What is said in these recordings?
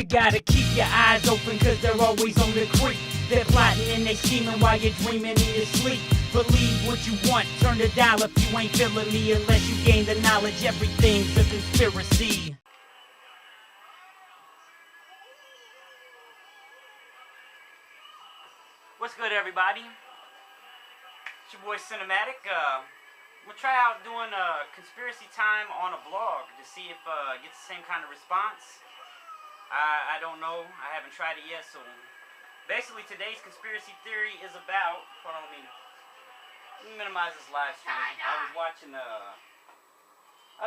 You gotta keep your eyes open, cause they're always on the creep. They're plotting and they scheming while you're dreaming in your sleep. Believe what you want, turn the dial if you ain't feeling me. Unless you gain the knowledge, everything's a conspiracy. What's good, everybody? It's your boy Sinumatic. We'll try out doing conspiracy time on a vlog to see if it gets the same kind of response. I don't know. I haven't tried it yet. So basically, today's conspiracy theory is about. Hold on, let me minimize this live stream. I was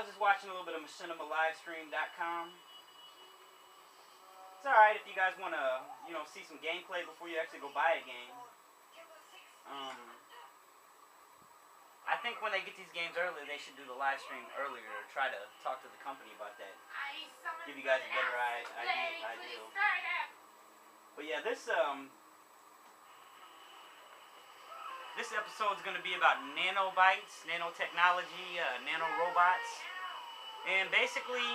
just watching a little bit of machinima-livestream.com. It's alright if you guys want to, see some gameplay before you actually go buy a game. I think when they get these games early, they should do the live stream earlier, or try to talk to the company about that. Give you guys a better idea. But yeah, this episode is going to be about nanobites, nanotechnology, nanorobots, and basically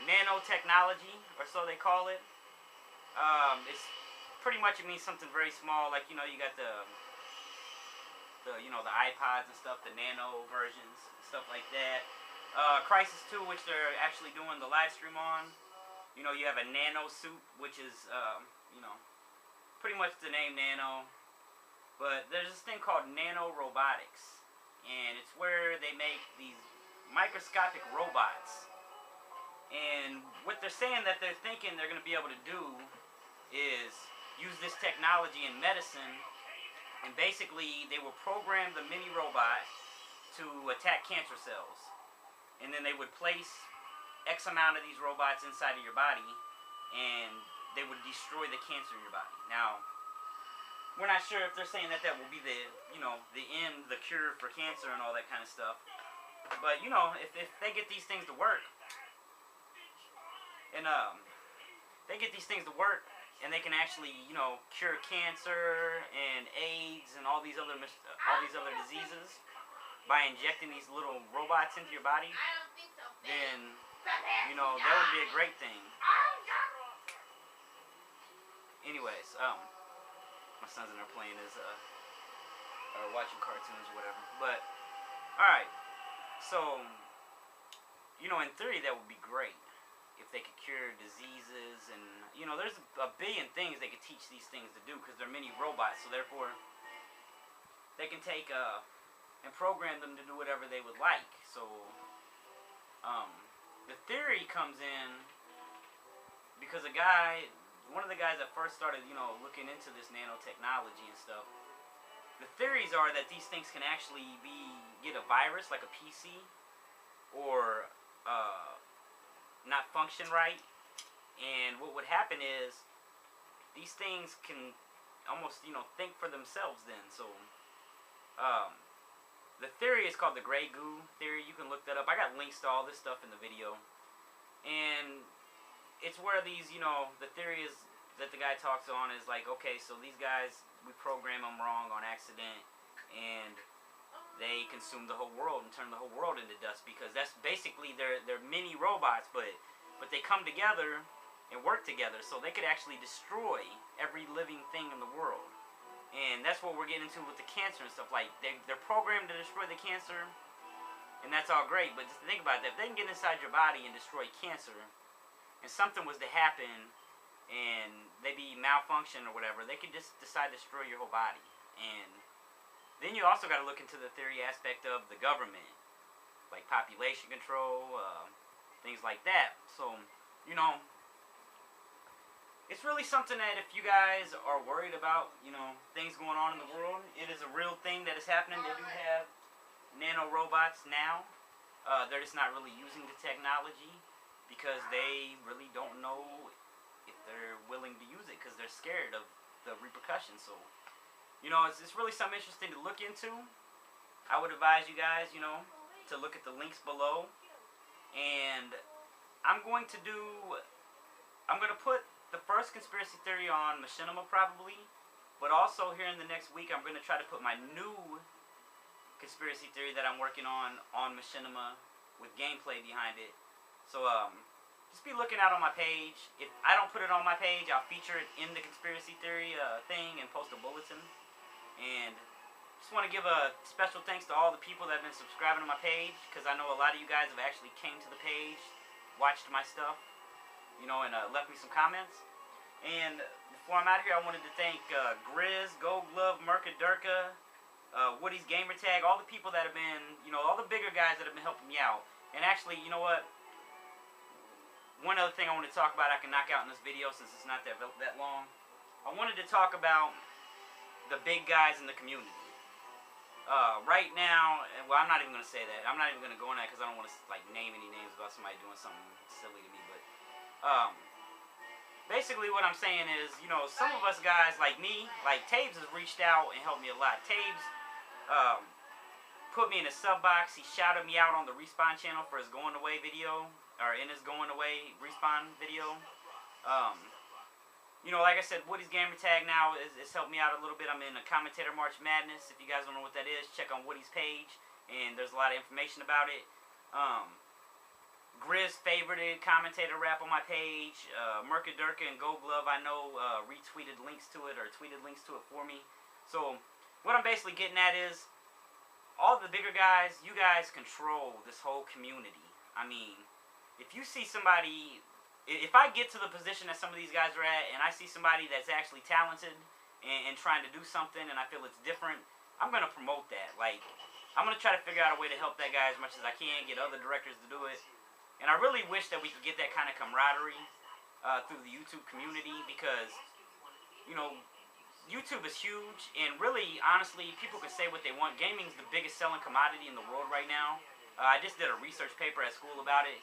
nanotechnology, or so they call it. It's pretty much, it means something very small, like you got the iPods and stuff, the nano versions, stuff like that. Crisis 2, which they're actually doing the live stream on. You have a nano suit, which is pretty much the name nano. But there's this thing called nanorobotics, and it's where they make these microscopic robots. And what they're saying that they're thinking they're going to be able to do is use this technology in medicine. And basically, they will program the mini robot to attack cancer cells. And then they would place X amount of these robots inside of your body, and they would destroy the cancer in your body. Now, we're not sure if they're saying that will be the end, the cure for cancer and all that kind of stuff. But, if they get these things to work, and they get these things to work, and they can actually, cure cancer and AIDS and all these other diseases by injecting these little robots into your body, then, that would be a great thing. Anyways, my son's in there playing his, or watching cartoons or whatever. But, alright, so, in theory that would be great. If they could cure diseases, and there's a billion things they could teach these things to do, because they're mini robots, so therefore they can take and program them to do whatever they would like. So the theory comes in because one of the guys that first started looking into this nanotechnology and stuff, the theories are that these things can actually get a virus like a PC, or not function right. And what would happen is these things can almost think for themselves then. So the theory is called the gray goo theory. You can look that up. I got links to all this stuff in the video. And it's where these the theory is that the guy talks on is like, okay, so these guys, we program them wrong on accident, and they consume the whole world and turn the whole world into dust, because that's basically they're mini robots, but they come together and work together, so they could actually destroy every living thing in the world. And that's what we're getting into with the cancer and stuff. Like they're programmed to destroy the cancer, and that's all great. But just think about that: if they can get inside your body and destroy cancer, and something was to happen, and they be malfunction or whatever, they could just decide to destroy your whole body. And then you also got to look into the theory aspect of the government, like population control, things like that. So, it's really something that if you guys are worried about, things going on in the world, it is a real thing that is happening. They do have nano robots now. They're just not really using the technology because they really don't know if they're willing to use it, because they're scared of the repercussions. So, it's really something interesting to look into. I would advise you guys, to look at the links below. And I'm going to put the first conspiracy theory on Machinima probably, but also here in the next week I'm going to try to put my new conspiracy theory that I'm working on Machinima with gameplay behind it. So just just be looking out on my page. If I don't put it on my page, I'll feature it in the conspiracy theory thing and post a bulletin. And just want to give a special thanks to all the people that have been subscribing to my page, because I know a lot of you guys have actually came to the page, watched my stuff, you know, and left me some comments. And before I'm out of here, I wanted to thank Grizz, Gold Glove, Merca Durka, Woody's Gamertag, all the people that have been, you know, all the bigger guys that have been helping me out. And actually, you know what? One other thing I want to talk about I can knock out in this video since it's not that long. I wanted to talk about the big guys in the community. Right now, well, I'm not even going to say that. I'm not even going to go on that because I don't want to like name any names about somebody doing something silly to me. But basically what I'm saying is, you know, some of us guys like me, like Tabes has reached out and helped me a lot. Tabes put me in a sub box. He shouted me out on the Respawn channel for his going away video, or in his going away Respawn video. You know, like I said, Woody's Gamertag now has helped me out a little bit. I'm in a Commentator March Madness. If you guys don't know what that is, check on Woody's page, and there's a lot of information about it. Grizz favorited Commentator Rap on my page. Merca Durka and Gold Glove, I know, retweeted links to it or tweeted links to it for me. So what I'm basically getting at is, all the bigger guys, you guys control this whole community. I mean, if you see somebody... If I get to the position that some of these guys are at, and I see somebody that's actually talented and trying to do something, and I feel it's different, I'm going to promote that. Like, I'm going to try to figure out a way to help that guy as much as I can, get other directors to do it. And I really wish that we could get that kind of camaraderie through the YouTube community, because, you know, YouTube is huge, and really, honestly, people can say what they want. Gaming is the biggest selling commodity in the world right now. I just did a research paper at school about it.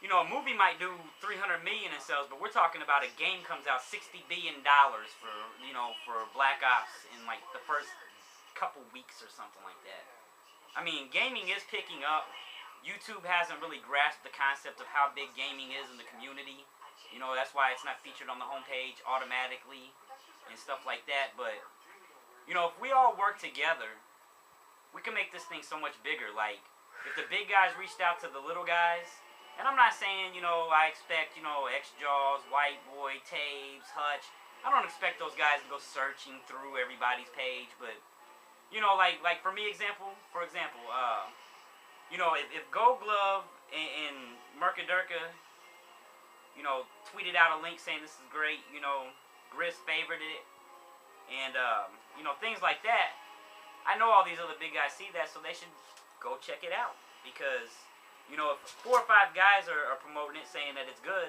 You know, a movie might do 300 million in sales, but we're talking about a game comes out $60 billion for, you know, for Black Ops in like the first couple weeks or something like that. I mean, gaming is picking up. YouTube hasn't really grasped the concept of how big gaming is in the community. You know, that's why it's not featured on the homepage automatically and stuff like that. But, you know, if we all work together, we can make this thing so much bigger. Like, if the big guys reached out to the little guys... And I'm not saying, you know, I expect, you know, X-Jaws, White Boy, Tabes, Hutch. I don't expect those guys to go searching through everybody's page, but, you know, like for example, you know, if Gold Glove and Merca Durka, you know, tweeted out a link saying this is great, you know, Grizz favorited it, and, you know, things like that, I know all these other big guys see that, so they should go check it out, because... You know, if 4 or 5 guys are promoting it, saying that it's good,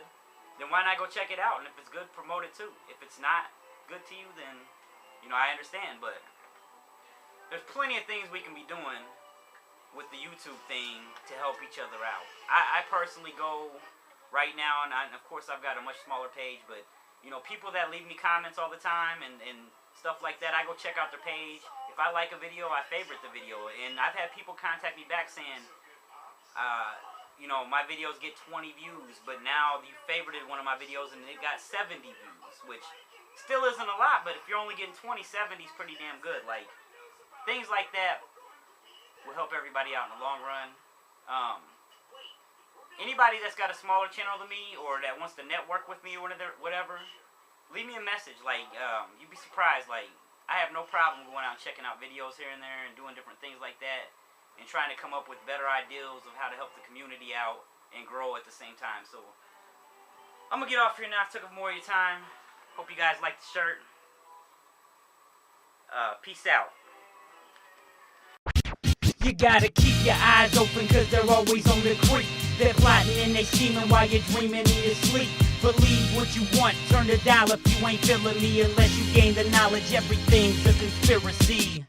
then why not go check it out? And if it's good, promote it too. If it's not good to you, then, you know, I understand. But there's plenty of things we can be doing with the YouTube thing to help each other out. I personally go right now, and of course I've got a much smaller page, but, you know, people that leave me comments all the time and stuff like that, I go check out their page. If I like a video, I favorite the video. And I've had people contact me back saying... you know, my videos get 20 views, but now you favorited one of my videos and it got 70 views, which still isn't a lot, but if you're only getting 20, 70 is pretty damn good. Like, things like that will help everybody out in the long run. Anybody that's got a smaller channel than me, or that wants to network with me or whatever, leave me a message. Like, you'd be surprised. Like, I have no problem going out and checking out videos here and there and doing different things like that, and trying to come up with better ideas of how to help the community out and grow at the same time. So, I'm going to get off here now. I've took up more of your time. Hope you guys like the shirt. Peace out. You gotta keep your eyes open, cause they're always on the creep. They're plotting and they scheming while you're dreaming in your sleep. Believe what you want, turn the dial if you ain't feeling me. Unless you gain the knowledge, everything's a conspiracy.